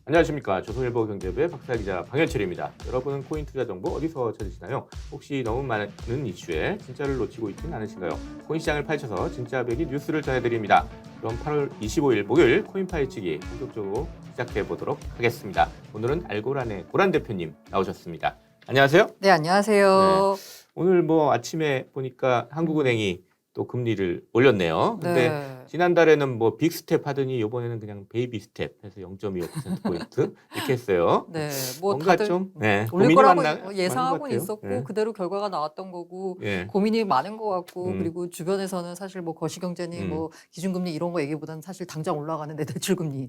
안녕하십니까. 조선일보 경제부의 박사기자 방현철입니다. 여러분은 코인 투자 정보 어디서 찾으시나요? 혹시 너무 많은 이슈에 진짜를 놓치고 있지는 않으신가요? 코인 시장을 파헤쳐서 진짜 배기 뉴스를 전해드립니다. 그럼 8월 25일 목요일 코인 파헤치기 본격적으로 시작해 보도록 하겠습니다. 오늘은 알고란의 고란 대표님 나오셨습니다. 안녕하세요. 네, 안녕하세요. 오늘 뭐 아침에 보니까 한국은행이 또 금리를 올렸네요. 근데 네. 지난달에는 뭐 빅스텝 하더니 이번에는 그냥 베이비 스텝 해서 0.25%포인트 이렇게 했어요. 네, 뭐 뭔가 다들 좀 올릴 고민이 거라고 많은 예상하고는 것 같아요. 있었고 그대로 결과가 나왔던 거고 예. 고민이 많은 것 같고 음. 그리고 주변에서는 사실 뭐 거시경제니 뭐 기준금리 이런 거 얘기보다는 사실 당장 올라가는데 대출금리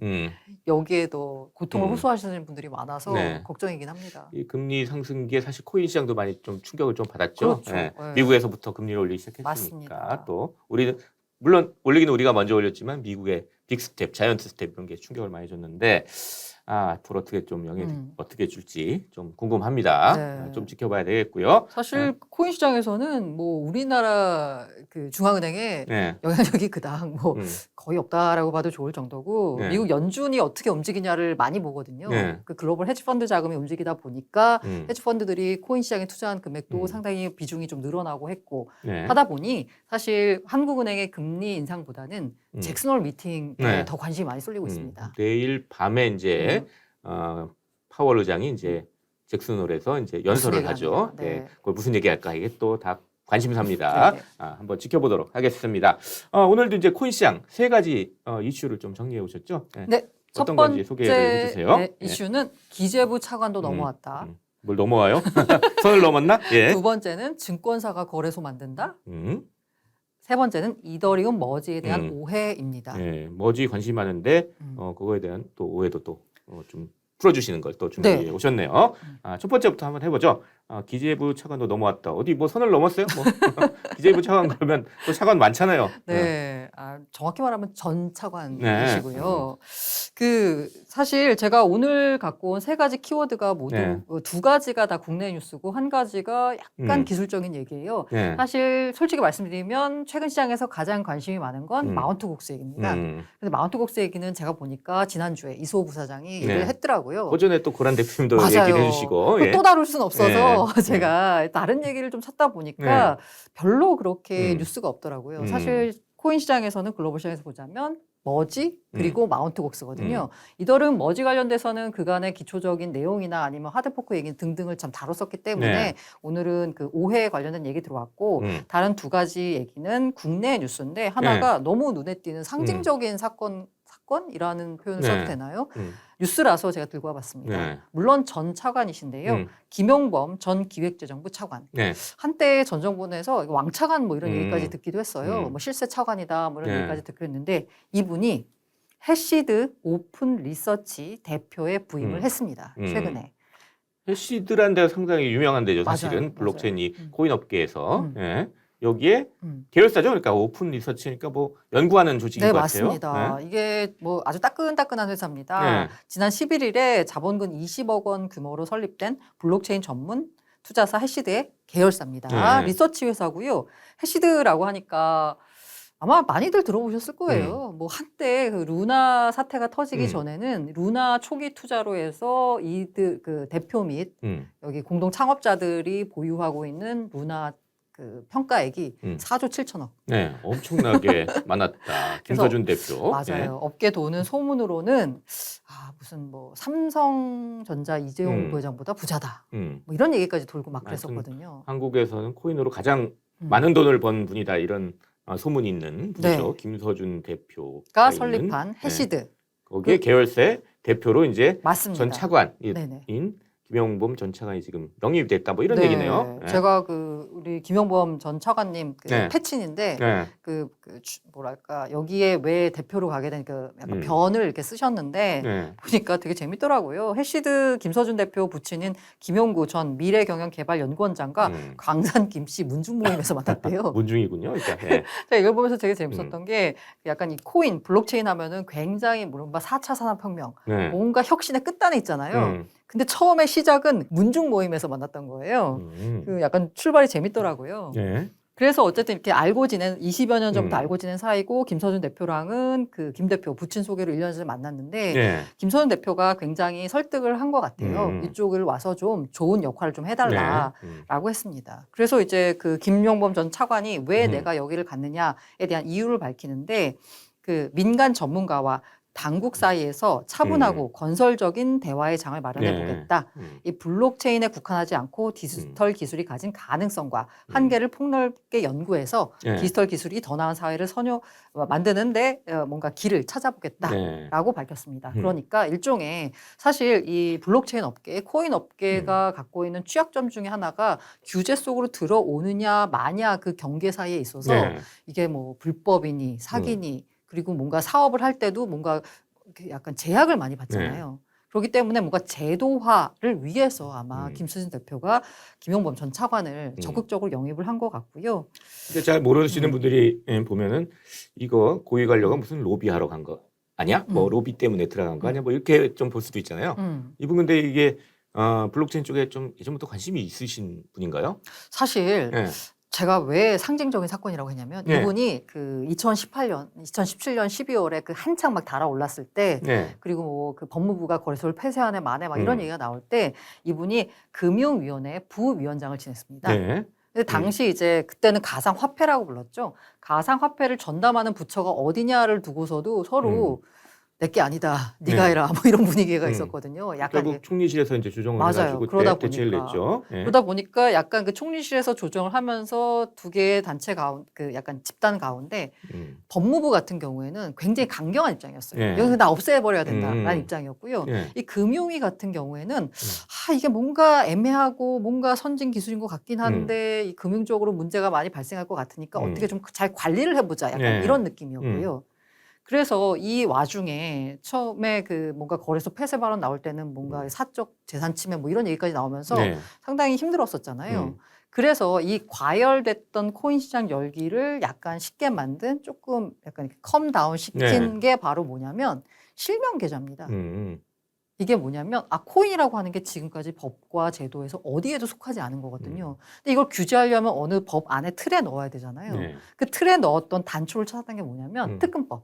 여기에 더 고통을 호소하시는 분들이 많아서 네. 걱정이긴 합니다. 이 금리 상승기에 사실 코인 시장도 많이 좀 충격을 좀 받았죠. 그렇죠. 예. 네. 미국에서부터 금리를 올리기 시작했으니까. 맞습니다. 또 우리는 물론 올리기는 우리가 먼저 올렸지만 미국의 빅스텝, 자이언트 스텝 이런 게 충격을 많이 줬는데 앞으로 어떻게 좀 영향 어떻게 줄지 좀 궁금합니다. 네. 좀 지켜봐야 되겠고요. 사실 코인 시장에서는 뭐 우리나라 그 중앙은행의 네. 영향력이 그닥 뭐 거의 없다라고 봐도 좋을 정도고 네. 미국 연준이 어떻게 움직이냐를 많이 보거든요. 네. 그 글로벌 헤지펀드 자금이 움직이다 보니까 헤지펀드들이 코인 시장에 투자한 금액도 상당히 비중이 좀 늘어나고 했고 네. 하다 보니 사실 한국은행의 금리 인상보다는 잭슨 홀 미팅에 네. 더 관심이 많이 쏠리고 있습니다. 내일 밤에 이제 파월 의장이 이제 잭슨홀에서 이제 연설을 하죠. 네. 네. 그걸 무슨 얘기할까 이게 또 다 관심사입니다. 네. 한번 지켜보도록 하겠습니다. 오늘도 이제 코인 시장 세 가지 이슈를 좀 정리해 오셨죠? 네. 네. 어떤 첫 건지 번째 소개를 해주세요. 네, 이슈는 기재부 차관도 넘어왔다. 뭘 넘어와요? 선을 넘었나? 예. 두 번째는 증권사가 거래소 만든다. 음. 세 번째는 이더리움 머지에 대한 오해입니다. 예. 머지 관심 많은데 그거에 대한 또 오해도 또 좀 풀어주시는 걸 또 준비해 오셨네요. 첫 번째부터 한번 해보죠. 기재부 차관도 넘어왔다. 어디 뭐 선을 넘었어요? 뭐 기재부 차관 그러면 또 차관 많잖아요. 네, 정확히 말하면 전 차관이시고요. 그 사실 제가 오늘 갖고 온 세 가지 키워드가 모두 두 가지가 다 국내 뉴스고 한 가지가 약간 기술적인 얘기예요. 사실 솔직히 말씀드리면 최근 시장에서 가장 관심이 많은 건 마운트 곡스 얘기입니다. 근데 마운트 곡스 얘기는 제가 보니까 지난주에 이수호 부사장이 얘기를 했더라고요. 오전에 또 고란 대표님도 맞아요. 얘기를 해주시고 또 다룰 수는 없어서 제가 다른 얘기를 좀 찾다 보니까 별로 그렇게 뉴스가 없더라고요. 사실 코인 시장에서는 글로벌 시장에서 보자면 머지 그리고 마운트 곡스거든요. 이더리움 머지 관련돼서는 그간의 기초적인 내용이나 아니면 하드포크 얘기 등등을 참 다뤘었기 때문에 오늘은 그 오해 관련된 얘기 들어왔고 다른 두 가지 얘기는 국내 뉴스인데 하나가 너무 눈에 띄는 상징적인 사건이라는 표현을 써도 되나요? 뉴스라서 제가 들고 와봤습니다. 물론 전 차관이신데요. 김용범 전 기획재정부 차관. 한때 전 정부 내에서 왕차관 뭐 이런 얘기까지 듣기도 했어요. 뭐 실세 차관이다 뭐 이런 얘기까지 듣기도 했는데 이분이 해시드 오픈 리서치 대표에 부임을 했습니다. 최근에. 해시드라는 데가 상당히 유명한 데죠. 사실은 맞아요. 블록체인 이 코인 업계에서. 여기에 계열사죠. 그러니까 오픈 리서치니까 뭐 연구하는 조직인 것 같아요. 맞습니다. 이게 뭐 아주 따끈따끈한 회사입니다. 지난 11일에 자본금 20억 원 규모로 설립된 블록체인 전문 투자사 해시드의 계열사입니다. 리서치 회사고요. 해시드라고 하니까 아마 많이들 들어보셨을 거예요. 뭐 한때 그 루나 사태가 터지기 전에는 루나 초기 투자로 해서 그 대표 및 여기 공동 창업자들이 보유하고 있는 루나 그 평가액이 4조 7천억. 네, 엄청나게 많았다. 김서준 대표. 맞아요. 업계 도는 소문으로는 무슨 뭐 삼성전자 이재용 부회장보다 부자다. 뭐 이런 얘기까지 돌고 막 그랬었거든요. 한국에서는 코인으로 가장 많은 돈을 번 분이다 이런 소문이 있는 분이죠. 김서준 대표가 설립한 해시드. 거기에 계열사 대표로 이제 맞습니다. 전 차관인 김용범 전 차관이 지금 영입이 됐다 뭐 이런 얘기네요. 제가 그 우리 김용범 전 차관님 그 패친인데 뭐랄까 여기에 왜 대표로 가게 된 그 약간 변을 이렇게 쓰셨는데 보니까 되게 재밌더라고요. 해시드 김서준 대표 부친인 김용구 전 미래경영개발연구원장과 광산 김씨 문중 모임에서 만났대요. 문중이군요. 그러니까. 제가 이걸 보면서 되게 재밌었던 게 약간 이 코인 블록체인 하면은 굉장히 물론 4차 산업혁명 뭔가 혁신의 끝단에 있잖아요. 근데 처음에 시작은 문중 모임에서 만났던 거예요. 그 약간 출발이 재밌더라고요. 그래서 어쨌든 이렇게 알고 지낸 20여 년 전부터 음. 알고 지낸 사이고 김서준 대표랑은 그 김 대표 부친 소개로 1년 전에 만났는데 네. 김서준 대표가 굉장히 설득을 한 것 같아요. 음. 이쪽을 와서 좀 좋은 역할을 좀 네. 해달라라고 했습니다. 그래서 이제 그 김용범 전 차관이 왜 음. 내가 여기를 갔느냐에 대한 이유를 밝히는데 그 민간 전문가와 당국 사이에서 차분하고 건설적인 대화의 장을 마련해 네. 보겠다. 이 블록체인에 국한하지 않고 디지털 기술이 가진 가능성과 한계를 폭넓게 연구해서 네. 디지털 기술이 더 나은 사회를 만드는데 뭔가 길을 찾아보겠다라고 네. 밝혔습니다. 그러니까 일종의 사실 이 블록체인 업계, 코인 업계가 갖고 있는 취약점 중에 하나가 규제 속으로 들어오느냐 마냐 그 경계 사이에 있어서 네. 이게 뭐 불법이니 사기니 그리고 뭔가 사업을 할 때도 뭔가 이렇게 약간 제약을 많이 받잖아요. 그렇기 때문에 뭔가 제도화를 위해서 아마 김수진 대표가 김용범 전 차관을 적극적으로 영입을 한 것 같고요. 근데 잘 모르시는 분들이 보면은 이거 고위 관료가 무슨 로비하러 간 거 아니야? 뭐 로비 때문에 들어간 거 아니야? 뭐 이렇게 좀 볼 수도 있잖아요. 이분 근데 이게 블록체인 쪽에 좀 예전부터 관심이 있으신 분인가요? 사실 네. 제가 왜 상징적인 사건이라고 했냐면 네. 이분이 그 2017년 12월에 그 한창 막 달아올랐을 때 네. 그리고 뭐 그 법무부가 거래소를 폐쇄하네 마네 막 이런 얘기가 나올 때 이분이 금융위원회 부위원장을 지냈습니다. 네. 근데 당시 이제 그때는 가상화폐라고 불렀죠. 가상화폐를 전담하는 부처가 어디냐를 두고서도 서로 내게 아니다. 네가 네. 해라. 뭐 이런 분위기가 있었거든요. 약간 결국 총리실에서 이제 조정을 맞아요. 해가지고 그러다 대책을 보니까. 냈죠. 네. 그러다 보니까 약간 그 총리실에서 조정을 하면서 두 개의 단체 그 약간 집단 가운데 법무부 같은 경우에는 굉장히 강경한 입장이었어요. 네. 여기서 나 없애버려야 된다라는 입장이었고요. 네. 이 금융위 같은 경우에는 이게 뭔가 애매하고 뭔가 선진 기술인 것 같긴 한데 이 금융적으로 문제가 많이 발생할 것 같으니까 어떻게 좀 잘 관리를 해보자. 약간 네. 이런 느낌이었고요. 그래서 이 와중에 처음에 그 뭔가 거래소 폐쇄 발언 나올 때는 뭔가 사적 재산 침해 뭐 이런 얘기까지 나오면서 네. 상당히 힘들었었잖아요. 그래서 이 과열됐던 코인 시장 열기를 약간 쉽게 만든 조금 약간 이렇게 컴다운 시킨 게 바로 뭐냐면 실명 계좌입니다. 이게 뭐냐면 코인이라고 하는 게 지금까지 법과 제도에서 어디에도 속하지 않은 거거든요. 근데 이걸 규제하려면 어느 법 안에 틀에 넣어야 되잖아요. 네. 그 틀에 넣었던 단초를 찾았던 게 뭐냐면 특근법.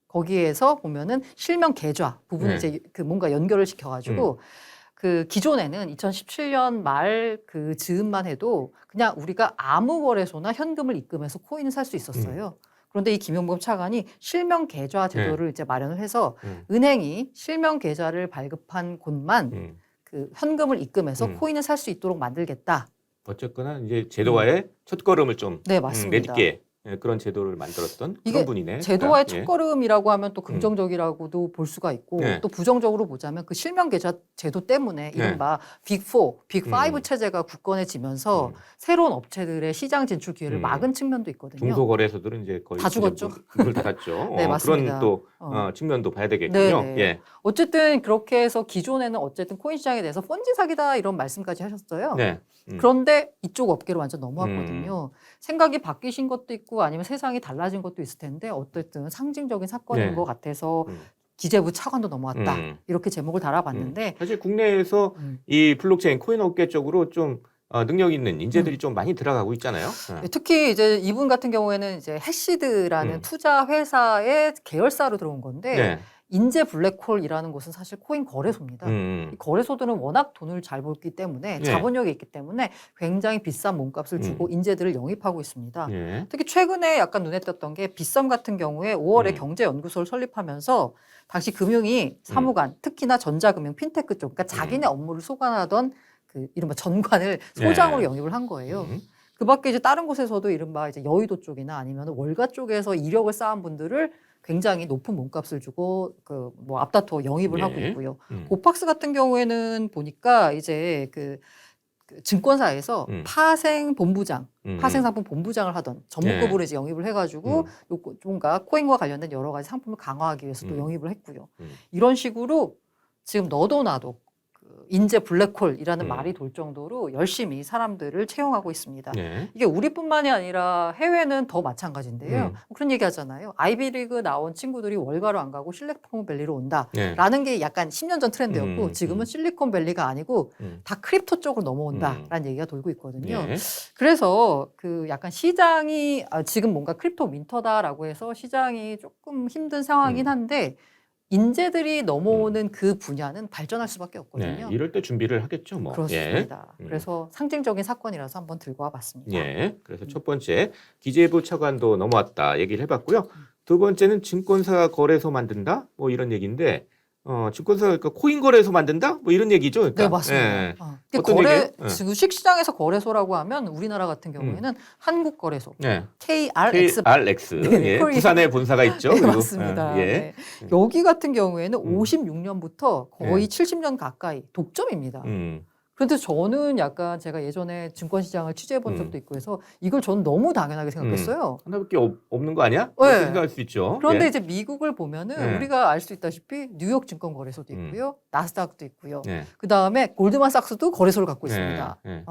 거기에서 보면은 실명 계좌 부분을 이제 그 뭔가 연결을 시켜가지고 그 기존에는 2017년 말 그 즈음만 해도 그냥 우리가 아무 거래소나 현금을 입금해서 코인을 살 수 있었어요. 그런데 이 김용범 차관이 실명 계좌 제도를 이제 마련을 해서 은행이 실명 계좌를 발급한 곳만 그 현금을 입금해서 코인을 살 수 있도록 만들겠다. 어쨌거나 이제 제도화의 첫걸음을 좀 네, 맞습니다. 내딛게 그런 제도를 만들었던 이게 그런 분이네. 제도화의 그러니까. 첫걸음이라고 하면 또 긍정적이라고도 볼 수가 있고 또 부정적으로 보자면 그 실명 계좌 제도 때문에 이른바 빅4, 빅5 체제가 굳건해지면서 새로운 업체들의 시장 진출 기회를 막은 측면도 있거든요. 중소거래소들은 이제 거의 다 죽었죠. 문을 닫았죠. 네, 맞습니다. 그런 또 측면도 봐야 되겠군요. 네네. 예. 어쨌든 그렇게 해서 기존에는 어쨌든 코인 시장에 대해서 펀지 사기다 이런 말씀까지 하셨어요. 네. 그런데 이쪽 업계로 완전 넘어왔거든요. 생각이 바뀌신 것도 있고 아니면 세상이 달라진 것도 있을 텐데 어쨌든 상징적인 사건인 것 같아서 기재부 차관도 넘어왔다. 이렇게 제목을 달아봤는데 사실 국내에서 이 블록체인 코인 업계 쪽으로 좀 능력 있는 인재들이 좀 많이 들어가고 있잖아요. 특히 이제 이분 같은 경우에는 이제 해시드라는 투자 회사의 계열사로 들어온 건데 인재 블랙홀이라는 곳은 사실 코인 거래소입니다. 이 거래소들은 워낙 돈을 잘 벌기 때문에 자본력이 있기 때문에 굉장히 비싼 몸값을 주고 인재들을 영입하고 있습니다. 특히 최근에 약간 눈에 띄었던 게 빗썸 같은 경우에 5월에 경제연구소를 설립하면서 당시 금융위 사무관, 특히나 전자금융 핀테크 쪽, 그러니까 자기네 업무를 소관하던 그 이른바 전관을 소장으로 영입을 한 거예요. 그 밖에 이제 다른 곳에서도 이른바 이제 여의도 쪽이나 아니면 월가 쪽에서 이력을 쌓은 분들을 굉장히 높은 몸값을 주고 그 뭐 앞다퉈 영입을 하고 있고요. 고팍스 같은 경우에는 보니까 이제 그 증권사에서 파생 본부장, 파생 상품 본부장을 하던 전무급으로 이제 영입을 해가지고 뭔가 코인과 관련된 여러 가지 상품을 강화하기 위해서 또 영입을 했고요. 이런 식으로 지금 너도 나도 인재 블랙홀이라는 음. 말이 돌 정도로 열심히 사람들을 채용하고 있습니다. 네. 이게 우리뿐만이 아니라 해외는 더 마찬가지인데요. 그런 얘기 하잖아요. 아이비리그 나온 친구들이 월가로 안 가고 실리콘밸리로 온다라는 네. 게 약간 10년 전 트렌드였고 지금은 실리콘밸리가 아니고 다 크립토 쪽으로 넘어온다라는 얘기가 돌고 있거든요. 예. 그래서 그 약간 시장이 지금 뭔가 크립토 윈터다라고 해서 시장이 조금 힘든 상황이긴 한데 인재들이 넘어오는 그 분야는 발전할 수밖에 네. 없거든요. 이럴 때 준비를 하겠죠, 뭐. 그렇습니다. 예. 그래서 상징적인 사건이라서 한번 들고 와봤습니다. 예. 그래서 첫 번째 기재부 차관도 넘어왔다 얘기를 해봤고요. 두 번째는 증권사 거래소 만든다, 뭐 이런 얘기인데, 증권사 그러니까 코인 거래소 만든다, 뭐 이런 얘기죠. 그러니까. 네, 맞습니다. 예. 근데 어떤 얘기예요? 예. 주식시장에서 거래소라고 하면 우리나라 같은 경우에는 한국거래소, 네. KRX. KRX. 네, 예. 코리아. 부산에 본사가 있죠. 네, 그리고. 맞습니다. 예. 네. 여기 같은 경우에는 56년부터 거의 예. 70년 가까이 독점입니다. 그런데 저는 약간 제가 예전에 증권시장을 취재해 본 적도 있고 해서 이걸 저는 너무 당연하게 생각했어요. 하나밖에 없는 거 아니야? 그렇게 네. 생각할 수 있죠. 그런데 예. 이제 미국을 보면은 네. 우리가 알 수 있다시피 뉴욕 증권거래소도 있고요. 나스닥도 있고요. 네. 그다음에 골드만삭스도 거래소를 갖고 있습니다. 네. 네.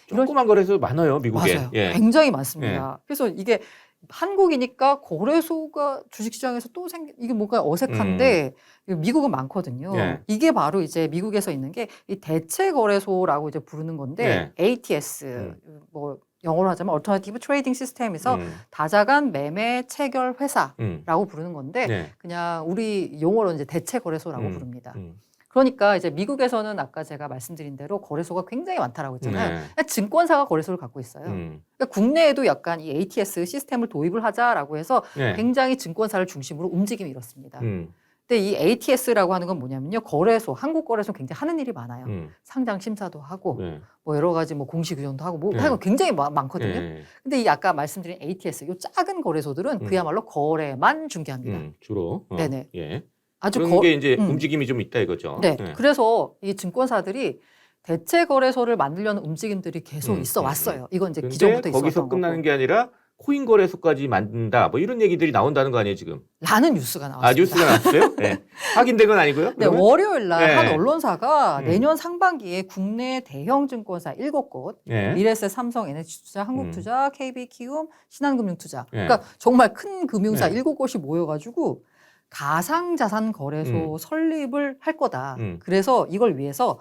이런 조그만 거래소 많아요, 미국에. 맞아요. 예. 굉장히 많습니다. 그래서 이게 한국이니까 거래소가 주식시장에서 또 이게 뭔가 어색한데 미국은 많거든요. 예. 이게 바로 이제 미국에서 있는 게 이 대체 거래소라고 이제 부르는 건데 ATS 뭐 영어로 하자면 Alternative Trading System에서 다자간 매매 체결 회사라고 부르는 건데 네. 그냥 우리 용어로 이제 대체 거래소라고 부릅니다. 음. 그러니까 이제 미국에서는 아까 제가 말씀드린 대로 거래소가 굉장히 많다라고 했잖아요. 네. 그냥 증권사가 거래소를 갖고 있어요. 그러니까 국내에도 약간 이 ATS 시스템을 도입을 하자라고 해서 네. 굉장히 증권사를 중심으로 움직임이 이렇습니다. 음. 근데 이 ATS라고 하는 건 뭐냐면요. 거래소, 한국 거래소 굉장히 하는 일이 많아요. 상장 심사도 하고 네. 뭐 여러 가지 뭐 공시 규정도 하고 뭐 네. 하는 거 굉장히 많거든요. 네. 근데 이 아까 말씀드린 ATS, 요 작은 거래소들은 그야말로 거래만 중개합니다. 주로. 네네. 예. 아주 그런 게 이제 움직임이 좀 있다 이거죠. 네. 그래서 이 증권사들이 대체 거래소를 만들려는 움직임들이 계속 있어 왔어요. 이건 이제 기존부터 있었던 거기서 거고. 끝나는 게 아니라 코인 거래소까지 만든다. 뭐 이런 얘기들이 나온다는 거 아니에요, 지금? 라는 뉴스가 나왔습니다. 아, 뉴스가 나왔어요? 네. 확인된 건 아니고요? 네, 그러면? 월요일 날 네. 한 언론사가 내년 상반기에 국내 대형 증권사 7곳, 네. 미래에셋, 삼성, NH투자, 한국투자, KB키움, 신한금융투자. 네. 그러니까 정말 큰 금융사 네. 7곳이 모여가지고 가상자산 거래소 설립을 할 거다. 그래서 이걸 위해서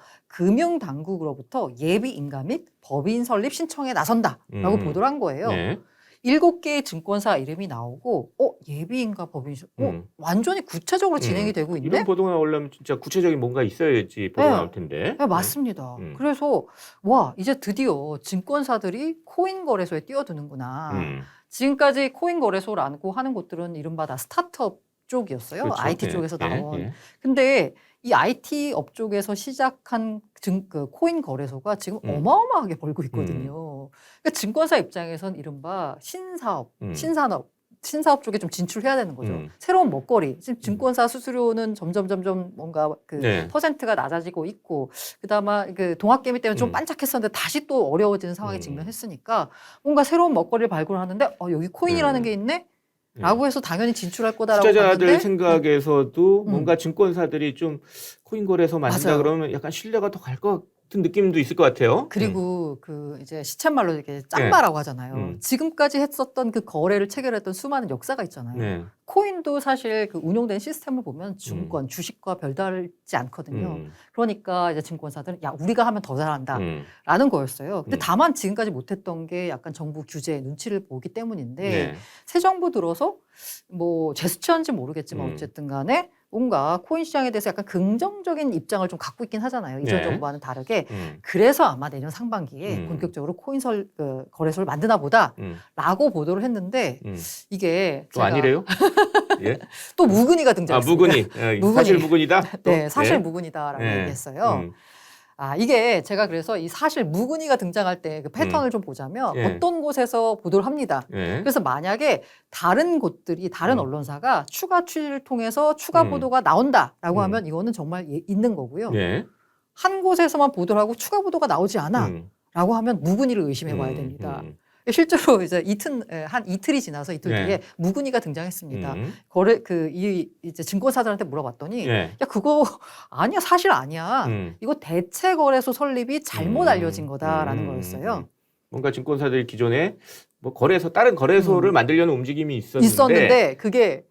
금융당국으로부터 예비 인가 및 법인 설립 신청에 나선다라고 보도를 한 거예요. 네. 7개의 증권사 이름이 나오고 예비인가 법인 완전히 구체적으로 진행이 되고 있는데 이런 보도가 나오려면 진짜 구체적인 뭔가 있어야지 보도가 나올 텐데. 네, 맞습니다. 그래서 와 이제 드디어 증권사들이 코인 거래소에 뛰어드는구나. 지금까지 코인 거래소라고 하는 곳들은 이른바 다 스타트업 쪽이었어요. 그렇죠. IT 쪽에서 나온. 예. 근데 이 IT 업 쪽에서 시작한 그 코인 거래소가 지금 어마어마하게 벌고 있거든요. 그러니까 증권사 입장에선 이른바 신사업, 신사업 쪽에 좀 진출해야 되는 거죠. 새로운 먹거리. 지금 증권사 수수료는 점점 뭔가 그 퍼센트가 낮아지고 있고, 그다음에 그 동학개미 때문에 좀 반짝했었는데 다시 또 어려워지는 상황에 직면했으니까 뭔가 새로운 먹거리를 발굴하는데 여기 코인이라는 게 있네. 라고 해서 당연히 진출할 거다라고 투자자들 봤는데 생각에서도 뭔가 증권사들이 좀 코인 거래소 만든다 맞아요. 그러면 약간 신뢰가 더 갈 것 같은 느낌도 있을 것 같아요. 그리고 그 이제 시쳇말로 이렇게 짬바라고 하잖아요. 지금까지 했었던 그 거래를 체결했던 수많은 역사가 있잖아요. 네. 코인도 사실 그 운용된 시스템을 보면 증권, 주식과 별다르지 않거든요. 그러니까 이제 증권사들은 야 우리가 하면 더 잘한다라는 거였어요. 근데 다만 지금까지 못했던 게 약간 정부 규제 눈치를 보기 때문인데 새 정부 들어서 뭐 제스처인지 모르겠지만 어쨌든간에 뭔가 코인 시장에 대해서 약간 긍정적인 입장을 좀 갖고 있긴 하잖아요. 이전 정부와는 다르게. 그래서 아마 내년 상반기에 본격적으로 코인 거래소를 만드나 보다라고 보도를 했는데 이게 또 아니래요? 예? 또 무근이가 등장했습니다. 무근이. 사실 무근이다? 또? 네, 사실 무근이다라고 얘기했어요. 이게 제가 그래서 이 사실 무근이가 등장할 때 그 패턴을 좀 보자면 어떤 곳에서 보도를 합니다. 그래서 만약에 다른 곳들이 다른 언론사가 추가 취재를 통해서 추가 보도가 나온다라고 하면 이거는 정말 있는 거고요. 한 곳에서만 보도를 하고 추가 보도가 나오지 않아라고 하면 무근이를 의심해 봐야 됩니다. 실제로 이제 한 이틀이 지나서 이틀 네. 뒤에 무근이가 등장했습니다. 거래 이제 증권사들한테 물어봤더니 예. 야 그거 아니야 사실 아니야. 이거 대체거래소 설립이 잘못 알려진 거다라는 거였어요. 뭔가 증권사들이 기존에 뭐 다른 거래소를 만들려는 움직임이 있었는데 그게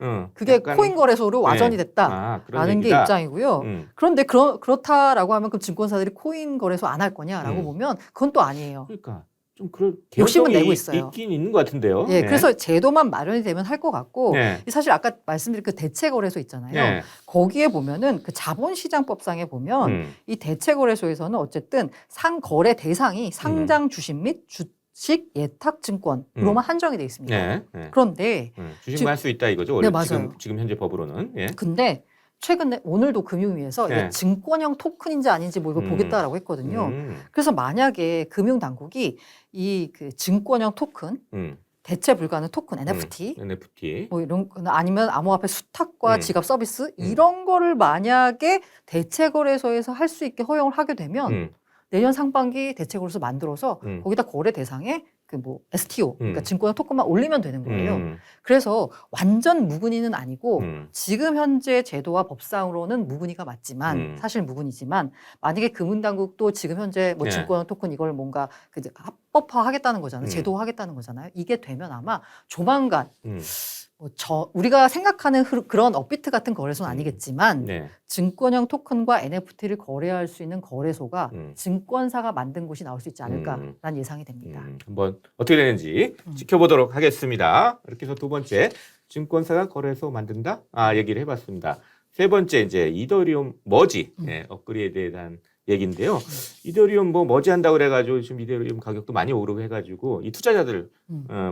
약간, 코인 거래소로 와전이 됐다라는 그런 게 얘기다. 입장이고요. 그런데 그렇다라고 하면 그럼 증권사들이 코인 거래소 안 할 거냐라고 보면 그건 또 아니에요. 그러니까 좀 그런 욕심은 개연성이 내고 있어요. 있긴 있는 것 같은데요. 예, 그래서 제도만 마련이 되면 할 것 같고 네. 사실 아까 말씀드린 그 대체거래소 있잖아요. 네. 거기에 보면은 그 자본시장법상에 보면 이 대체거래소에서는 어쨌든 상거래 대상이 상장 주식 및 주식 예탁증권으로만 한정이 돼 있습니다. 네. 네. 그런데 주식만 할 수 있다 이거죠. 원래 네, 맞아요. 지금 현재 법으로는. 예. 근데 최근에 오늘도 금융위에서 네. 이게 증권형 토큰인지 아닌지 뭐 이거 보겠다라고 했거든요. 그래서 만약에 금융당국이 이 그 증권형 토큰, 대체 불가능 토큰 NFT, 뭐 이런 아니면 암호화폐 수탁과 지갑 서비스 이런 거를 만약에 대체거래소에서 할 수 있게 허용을 하게 되면 내년 상반기 대체거래소 만들어서 거기다 거래 대상에 그 뭐 STO 그러니까 증권형 토큰만 올리면 되는 거예요. 그래서 완전 무근이는 아니고 지금 현재 제도와 법상으로는 무근이가 맞지만 사실 무근이지만 만약에 금융당국도 지금 현재 뭐 네. 증권형 토큰 이걸 뭔가 그 합법화하겠다는 거잖아요. 제도화하겠다는 거잖아요. 이게 되면 아마 조만간 뭐 우리가 생각하는 그런 업비트 같은 거래소는 아니겠지만 네. 증권형 토큰과 NFT를 거래할 수 있는 거래소가 증권사가 만든 곳이 나올 수 있지 않을까라는 예상이 됩니다. 한번 어떻게 되는지 지켜보도록 하겠습니다. 이렇게 해서 두 번째 증권사가 거래소 만든다 얘기를 해봤습니다. 세 번째 이제 이더리움 머지 업그레이드에 대한 얘기인데요. 이더리움 뭐 머지 한다고 그래가지고 지금 이더리움 가격도 많이 오르고 해가지고 이 투자자들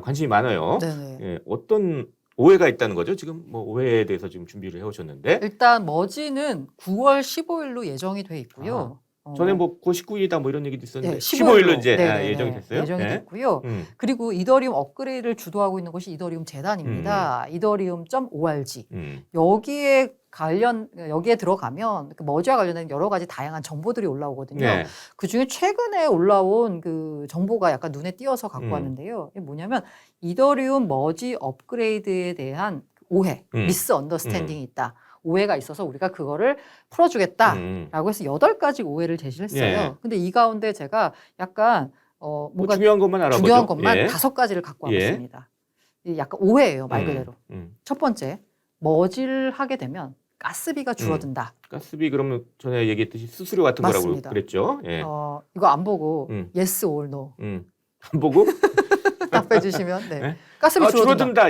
관심이 많아요. 예, 어떤 오해가 있다는 거죠? 지금 뭐 오해에 대해서 지금 준비를 해오셨는데 일단 머지는 9월 15일로 예정이 돼 있고요. 전에 뭐 9월 19일이다 뭐 이런 얘기도 있었는데 네, 15일로 이제 예정이 됐어요. 예정이 됐고요. 그리고 이더리움 업그레이드를 주도하고 있는 곳이 이더리움 재단입니다. 이더리움.org. 여기에 들어가면 그 머지와 관련된 여러 가지 다양한 정보들이 올라오거든요. 네. 그 중에 최근에 올라온 그 정보가 약간 눈에 띄어서 갖고 왔는데요. 이게 뭐냐면 이더리움 머지 업그레이드에 대한 오해, 미스 언더스탠딩이 있다. 오해가 있어서 우리가 그거를 풀어주겠다라고 해서 8가지 오해를 제시를 했어요. 예. 근데 이 가운데 제가 약간 뭔가 중요한 것만 알아보죠. 중요한 것만 예. 5가지를 갖고 예. 와봤습니다. 이게 약간 오해예요, 말 그대로. 첫 번째, 머지를 하게 되면 가스비가 줄어든다. 가스비 그러면 전에 얘기했듯이 수수료 같은 맞습니다. 거라고 그랬죠. 예. 이거 안 보고 yes or no 안 보고 답해 주시면 네. 네? 가스비 줄어든다.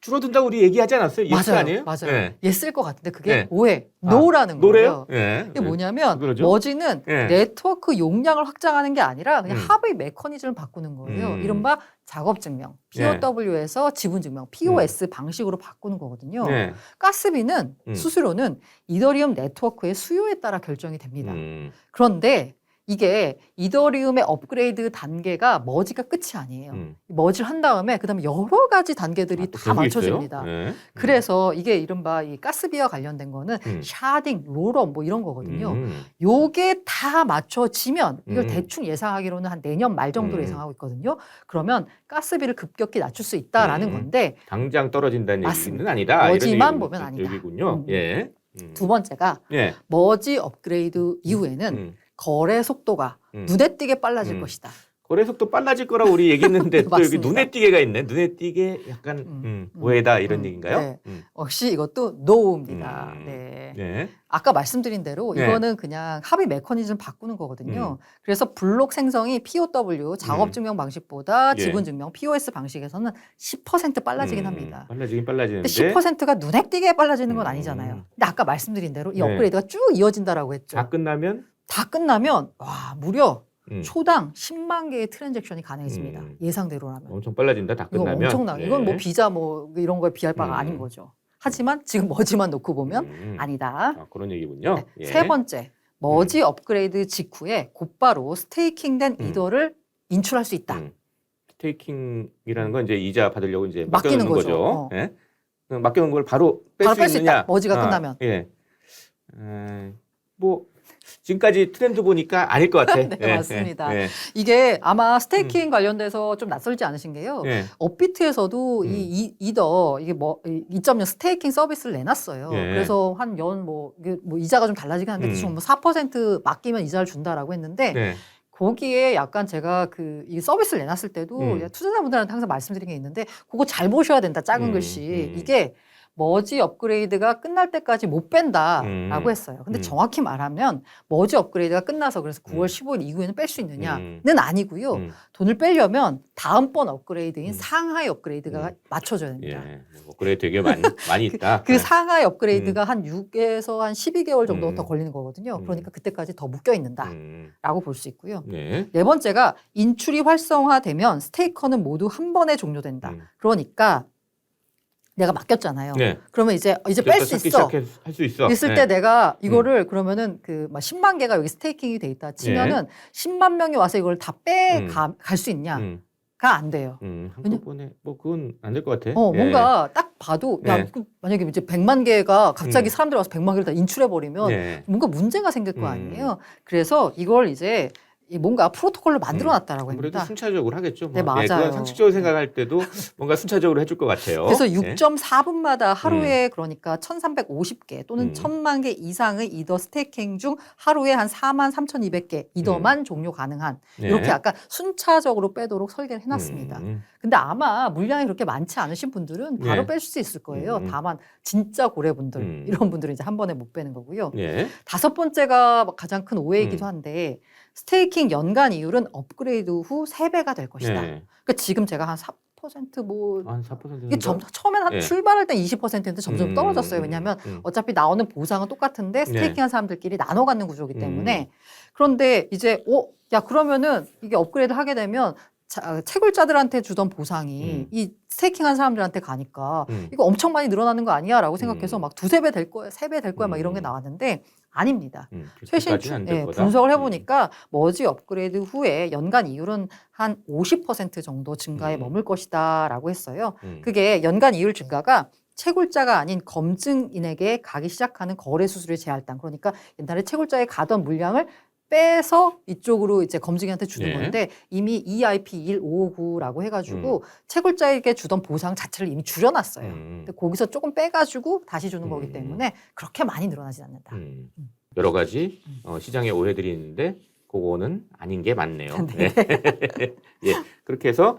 줄어든다 우리 얘기하지 않았어요? 예스 맞아요. 아니에요? 맞아요. 네. 예스일 것 같은데 그게 네. 오해, no라는 노래요? 거예요. 예. 이게 뭐냐면 그러죠? 머지는 예. 네트워크 용량을 확장하는 게 아니라 그냥 합의 메커니즘을 바꾸는 거예요. 이른바 작업증명, POW에서 지분증명, POS 방식으로 바꾸는 거거든요. 네. 가스비는 수수료는 이더리움 네트워크의 수요에 따라 결정이 됩니다. 그런데 이게 이더리움의 업그레이드 단계가 머지가 끝이 아니에요. 머지를 한 다음에 그다음에 여러 가지 단계들이 다 맞춰집니다. 네. 그래서 이게 이른바 이 가스비와 관련된 거는 샤딩, 롤업 뭐 이런 거거든요. 요게 다 맞춰지면 이걸 대충 예상하기로는 한 내년 말 정도로 예상하고 있거든요. 그러면 가스비를 급격히 낮출 수 있다라는 건데 당장 떨어진다는 맞습니다. 얘기는 아니다. 머지만 보면 아니다. 여기군요. 예. 두 번째가 예. 머지 업그레이드 이후에는 거래 속도가 눈에 띄게 빨라질 것이다. 거래 속도 빨라질 거라고 우리 얘기했는데 또 여기 맞습니다. 눈에 띄게가 있네. 눈에 띄게 약간 오해다 이런 얘기인가요? 네. 역시 이것도 노입니다. 네. 네. 아까 말씀드린 대로 네. 이거는 그냥 합의 메커니즘 바꾸는 거거든요. 그래서 블록 생성이 POW 작업증명 방식보다 지분증명 POS 방식에서는 10% 빨라지긴 합니다. 빨라지긴 근데 빨라지는데 10%가 눈에 띄게 빨라지는 건 아니잖아요. 근데 아까 말씀드린 대로 이 네. 업그레이드가 쭉 이어진다라고 했죠. 다 끝나면 와 무려 초당 10만 개의 트랜잭션이 가능해집니다. 예상대로라면. 엄청 빨라진다. 다 이거 끝나면. 엄청나. 예. 이건 뭐 비자 뭐 이런 거에 비할 바가 아닌 거죠. 하지만 지금 머지만 놓고 보면 아니다. 그런 얘기군요. 네. 예. 세 번째, 머지 업그레이드 직후에 곧바로 스테이킹된 이더를 인출할 수 있다. 스테이킹이라는 건 이제 이자 받으려고 이제 맡기는 맡겨놓는 거죠. 예? 맡겨놓은 걸 바로 뺄 수 뺄 수 있느냐? 있다. 머지가 끝나면. 예. 뭐 지금까지 트렌드 보니까 아닐 것 같아. 네, 맞습니다. 예, 이게 아마 스테이킹 관련돼서 좀 낯설지 않으신 게요. 예. 업비트에서도 이 이더 이게 뭐 2.0 스테이킹 서비스를 내놨어요. 예. 그래서 한 연 이게 뭐 이자가 좀 달라지긴 한데 대충 뭐 4% 맡기면 이자를 준다라고 했는데 네. 거기에 약간 제가 이 서비스를 내놨을 때도 투자자분들한테 항상 말씀드린 게 있는데 그거 잘 보셔야 된다. 작은 글씨. 이게 머지 업그레이드가 끝날 때까지 못 뺀다라고 했어요. 근데 정확히 말하면 머지 업그레이드가 끝나서 그래서 9월 15일 이후에는 뺄 수 있느냐는 아니고요. 돈을 빼려면 다음번 업그레이드인 상하이 업그레이드가 맞춰져야 됩니다. 예. 업그레이드 되게 많이 있다. 그 상하이 업그레이드가 한 6에서 한 12개월 정도 더 걸리는 거거든요. 그러니까 그때까지 더 묶여 있는다라고 볼 수 있고요. 네. 네 번째가 인출이 활성화되면 스테이커는 모두 한 번에 종료된다. 그러니까 내가 맡겼잖아요. 네. 그러면 이제 뺄 수 있어. 할 수 있어. 있을 때 내가 이거를 그러면은 막 10만 개가 여기 스테이킹이 돼 있다 치면은 10만 명이 와서 이걸 다 갈 수 있냐? 가 안 돼요. 한꺼번에 뭐 그건 안 될 것 같아. 뭔가 딱 봐도 야, 만약에 이제 100만 개가 갑자기 사람들 와서 100만 개를 다 인출해 버리면 뭔가 문제가 생길 거 아니에요. 그래서 이걸 이제 뭔가 프로토콜로 만들어 놨다라고 그래도 합니다. 순차적으로 하겠죠. 뭐. 네, 맞아요. 그건 상식적으로 생각할 때도 뭔가 순차적으로 해줄 것 같아요. 그래서 6.4분마다 하루에 그러니까 1,350개 또는 1,000만 개 이상의 이더 스테이킹 중 하루에 한 43,200개 이더만 종료 가능한 이렇게 약간 순차적으로 빼도록 설계를 해놨습니다. 근데 아마 물량이 그렇게 많지 않으신 분들은 바로 뺄 수 있을 거예요. 다만 진짜 고래분들 이런 분들은 이제 한 번에 못 빼는 거고요. 다섯 번째가 가장 큰 오해이기도 한데 스테이킹 연간 이율은 업그레이드 후 3배가 될 것이다. 그러니까 지금 제가 한 4% 한 4% 이게 처음엔 한 출발할 때 20%인데 점점 떨어졌어요. 왜냐하면 어차피 나오는 보상은 똑같은데 스테이킹한 사람들끼리 나눠 갖는 구조이기 때문에. 그런데 이제 야 그러면은 이게 업그레이드 하게 되면 채굴자들한테 주던 보상이 이 스테이킹한 사람들한테 가니까 이거 엄청 많이 늘어나는 거 아니야라고 생각해서 막 2~3배 될 거야, 3배 될 거야 막 이런 게 나왔는데 아닙니다. 최신 분석을 해보니까 머지 업그레이드 후에 연간 이율은 한 50% 정도 증가에 머물 것이다라고 했어요. 그게 연간 이율 증가가 채굴자가 아닌 검증인에게 가기 시작하는 거래 수수료의 제할당. 그러니까 옛날에 채굴자에 가던 물량을 빼서 이쪽으로 이제 검증인한테 주는 건데 이미 EIP 1559라고 해가지고 채굴자에게 주던 보상 자체를 이미 줄여놨어요. 근데 거기서 조금 빼가지고 다시 주는 거기 때문에 그렇게 많이 늘어나지 않는다. 여러 가지 시장의 오해들이 있는데 그거는 아닌 게 맞네요. 네. 예, 그렇게 해서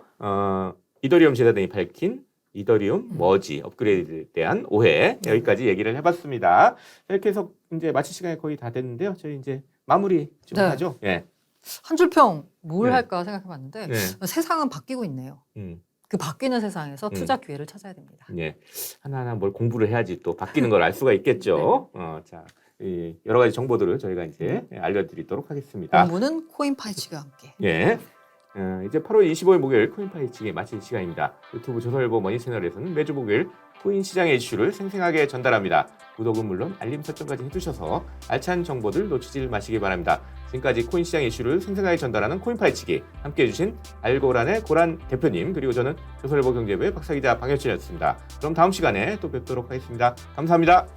이더리움 재단이 밝힌 이더리움 머지 업그레이드에 대한 오해 여기까지 얘기를 해봤습니다. 이렇게 해서 이제 마칠 시간이 거의 다 됐는데요. 저희 이제 마무리 좀 하죠. 예. 한 줄평 뭘 할까 생각해봤는데 세상은 바뀌고 있네요. 그 바뀌는 세상에서 투자 기회를 찾아야 됩니다. 예. 하나하나 뭘 공부를 해야지 또 바뀌는 걸 알 수가 있겠죠. 자, 여러 가지 정보들을 저희가 이제 알려드리도록 하겠습니다. 공부는 코인파이치와 함께. 예. 이제 8월 25일 목요일 코인파이치기 마칠 시간입니다. 유튜브 조선일보 머니 채널에서는 매주 목요일 코인 시장의 이슈를 생생하게 전달합니다. 구독은 물론 알림 설정까지 해두셔서 알찬 정보들 놓치지 마시기 바랍니다. 지금까지 코인 시장 이슈를 생생하게 전달하는 코인파이치기 함께해 주신 알고란의 고란 대표님 그리고 저는 조선일보 경제부의 박사기자 방현진이었습니다. 그럼 다음 시간에 또 뵙도록 하겠습니다. 감사합니다.